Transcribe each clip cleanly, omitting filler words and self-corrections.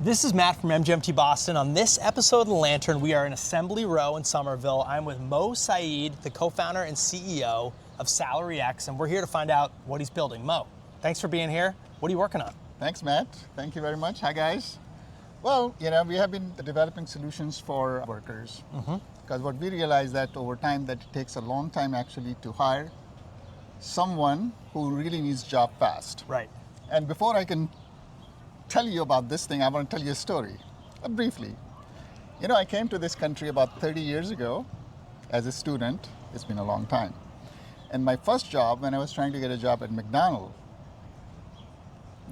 This is Matt from MGMT Boston. On this episode of The Lantern, we are in Assembly Row in Somerville. I'm with Mo Saeed, the co-founder and CEO of SalaryX, and we're here to find out what he's building. Mo, thanks for being here. What are you working on? Thanks, Matt. Thank you very much. Hi, guys. Well, we have been developing solutions for workers because what we realized that over time that it takes a long time actually to hire someone who really needs a job fast. Right. And before I can tell you about this thing, I want to tell you a story, briefly. I came to this country about 30 years ago as a student. It's been a long time. And my first job, when I was trying to get a job at McDonald,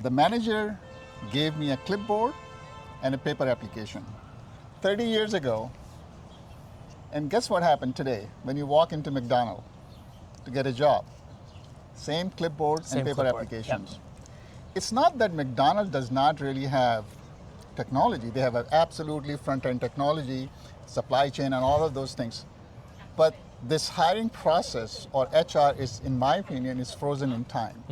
the manager gave me a clipboard and a paper application 30 years ago. And guess what happened today when you walk into McDonald to get a job? Same clipboard and paper applications. Yep. It's not that McDonald's does not really have technology. They have an absolutely front-end technology, supply chain, and all of those things. But this hiring process, or HR, is, in my opinion, is frozen in time.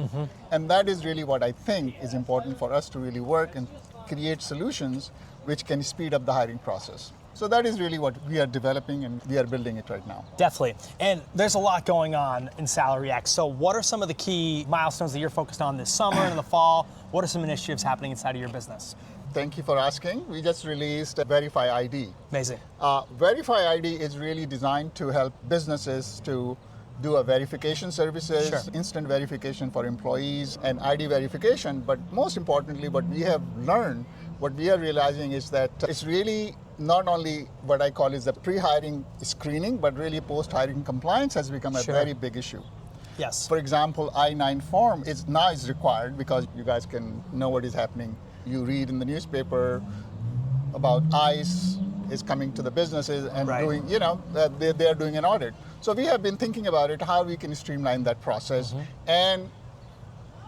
And that is really what I think is important for us to really work and create solutions which can speed up the hiring process. So that is really what we are developing, and we are building it right now. Definitely. And there's a lot going on in SalaryX. So what are some of the key milestones that you're focused on this summer and in the fall? What are some initiatives happening inside of your business? Thank you for asking. We just released a VerifiID. Amazing. VerifiID is really designed to help businesses to do a verification services, Sure. instant verification for employees, and ID verification. But most importantly, what we have learned, what we are realizing is that it's really not only what I call is the pre-hiring screening, but really post-hiring compliance has become a Sure. very big issue. Yes. For example, I-9 form is now required because you guys can know what is happening. You read in the newspaper about ICE is coming to the businesses and Right. doing, they are doing an audit. So we have been thinking about it, how we can streamline that process and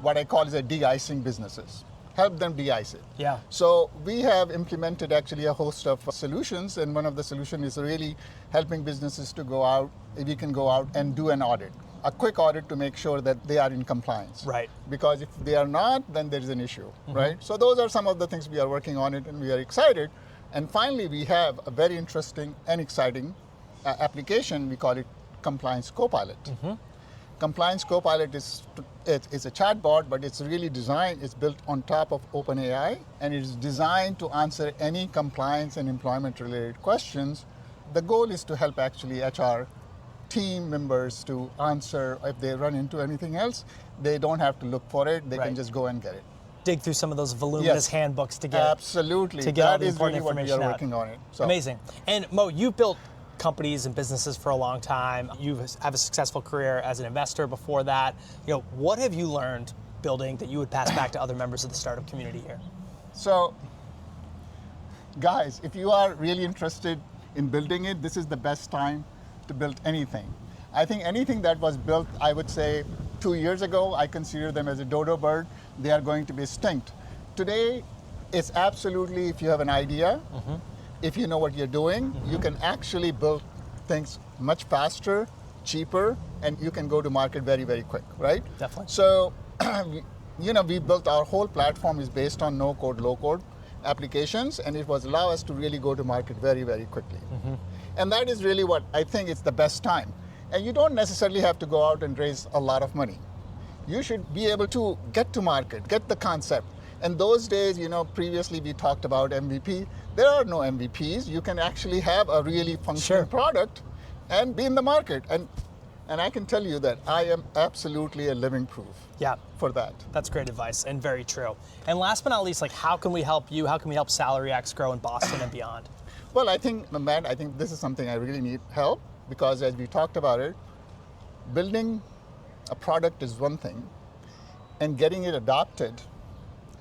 what I call is a de-icing businesses. Help them de-ice it. Yeah. So we have implemented actually a host of solutions, and one of the solutions is really helping businesses to go out, we can go out and do an audit. A quick audit to make sure that they are in compliance. Right. Because if they are not, then there is an issue, right? So those are some of the things we are working on it, and we are excited. And finally, we have a very interesting and exciting application. We call it Compliance Copilot. Compliance Copilot is a chatbot, but it's really designed, it's built on top of OpenAI, and it is designed to answer any compliance and employment related questions. The goal is to help actually HR team members to answer if they run into anything else. They don't have to look for it, they Right. can just go and get it. Dig through some of those voluminous Yes. handbooks to get Absolutely. to get all That the is important really what we information are out. working on it. So. Amazing. And Mo, you've built companies and businesses for a long time. You have a successful career as an investor before that. What have you learned building that you would pass back to other members of the startup community here? So, guys, if you are really interested in building it, this is the best time to build anything. I think anything that was built, I would say 2 years ago, I consider them as a dodo bird. They are going to be extinct. Today, it's absolutely, if you have an idea, if you know what you're doing, you can actually build things much faster, cheaper, and you can go to market very, very quick, right? Definitely. So, we built our whole platform is based on no-code, low-code applications, and it was allow us to really go to market very, very quickly. And that is really what I think it's the best time. And you don't necessarily have to go out and raise a lot of money. You should be able to get to market, get the concept. And those days, previously we talked about MVP. There are no MVPs. You can actually have a really functional product and be in the market. And I can tell you that I am absolutely a living proof for that. That's great advice and very true. And last but not least, how can we help you? How can we help SalaryX grow in Boston and beyond? Well, I think this is something I really need help, because as we talked about it, building a product is one thing and getting it adopted.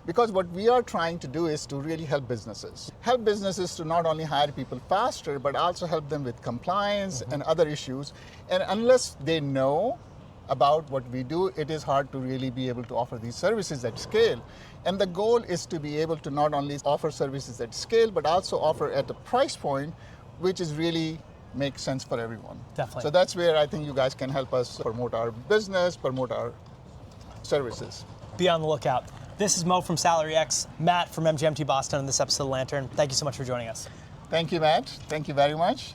Because what we are trying to do is to really help businesses. Help businesses to not only hire people faster, but also help them with compliance and other issues. And unless they know about what we do, it is hard to really be able to offer these services at scale. And the goal is to be able to not only offer services at scale, but also offer at a price point which is really makes sense for everyone. Definitely. So that's where I think you guys can help us promote our business, promote our services. Be on the lookout. This is Mo from SalaryX, Matt from MGMT Boston on this episode of Lantern. Thank you so much for joining us. Thank you, Matt. Thank you very much.